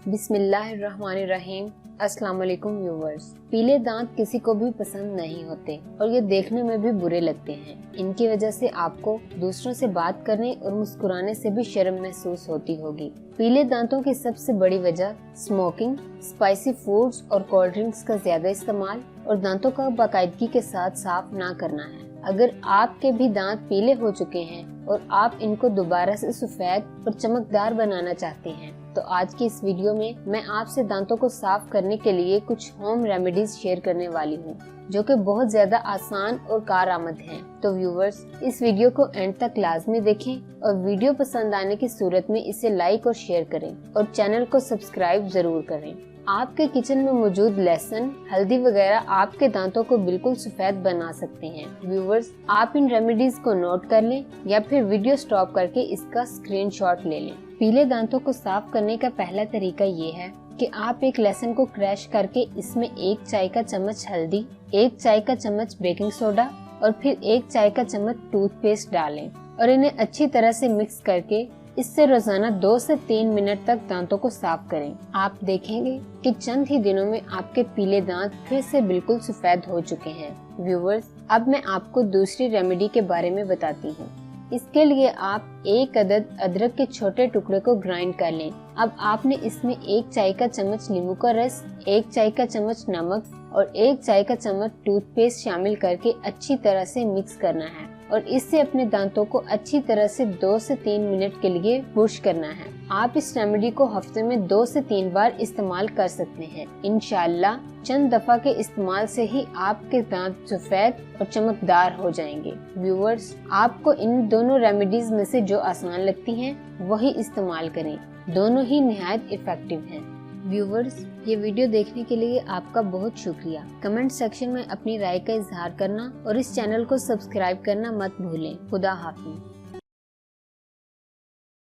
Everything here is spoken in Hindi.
बिस्मिल्लाहिर्रहमानिर्रहीम। अस्सलाम वालेकुम व्यूवर्स। पीले दांत किसी को भी पसंद नहीं होते और ये देखने में भी बुरे लगते हैं। इनकी वजह से आपको दूसरों से बात करने और मुस्कुराने से भी शर्म महसूस होती होगी। पीले दांतों की सबसे बड़ी वजह स्मोकिंग, स्पाइसी फूड्स और कोल्ड ड्रिंक्स का ज्यादा इस्तेमाल और दांतों का बाकायदगी के साथ साफ ना करना है। अगर आपके भी दांत पीले हो चुके हैं और आप इनको दोबारा से सफेद और चमकदार बनाना चाहते हैं तो आज की इस वीडियो में मैं आपसे दांतों को साफ करने के लिए कुछ होम रेमेडीज शेयर करने वाली हूँ जो कि बहुत ज्यादा आसान और कारआमद हैं। तो व्यूवर्स, इस वीडियो को एंड तक लाजमी देखें और वीडियो पसंद आने की सूरत में इसे लाइक और शेयर करें और चैनल को सब्सक्राइब जरूर करें। आपके किचन में मौजूद लहसुन, हल्दी वगैरह आपके दांतों को बिल्कुल सफेद बना सकते हैं। व्यूवर्स, आप इन रेमेडीज को नोट कर लें या फिर वीडियो स्टॉप करके इसका स्क्रीनशॉट ले लें। पीले दांतों को साफ करने का पहला तरीका ये है कि आप एक लहसुन को क्रैश करके इसमें 1 चाय का चम्मच हल्दी, 1 चाय का चम्मच बेकिंग सोडा और फिर 1 चाय का चम्मच टूथपेस्ट डालें और इन्हें अच्छी तरह से मिक्स करके इससे रोजाना 2 से 3 मिनट तक दांतों को साफ करें। आप देखेंगे कि चंद ही दिनों में आपके पीले दांत फिर से बिल्कुल सफेद हो चुके हैं। व्यूवर्स, अब मैं आपको दूसरी रेमेडी के बारे में बताती हूँ। इसके लिए आप 1 अदद अदरक के छोटे टुकड़े को ग्राइंड कर लें। अब आपने इसमें 1 चाय का चम्मच नींबू का रस, 1 चाय का चम्मच नमक और 1 चाय का चम्मच टूथपेस्ट शामिल करके अच्छी तरह से मिक्स करना है और इससे अपने दांतों को अच्छी तरह से 2 से 3 मिनट के लिए ब्रश करना है। आप इस रेमेडी को हफ्ते में 2 से 3 बार इस्तेमाल कर सकते हैं। इंशाल्लाह चंद दफा के इस्तेमाल से ही आपके दांत सफेद और चमकदार हो जाएंगे। व्यूवर्स, आपको इन दोनों रेमेडीज में से जो आसान लगती हैं वही इस्तेमाल करें। दोनों ही निहायत इफेक्टिव हैं। व्यूवर्स, ये वीडियो देखने के लिए आपका बहुत शुक्रिया। कमेंट सेक्शन में अपनी राय का इजहार करना और इस चैनल को सब्सक्राइब करना मत भूलें। खुदा हाफिज़।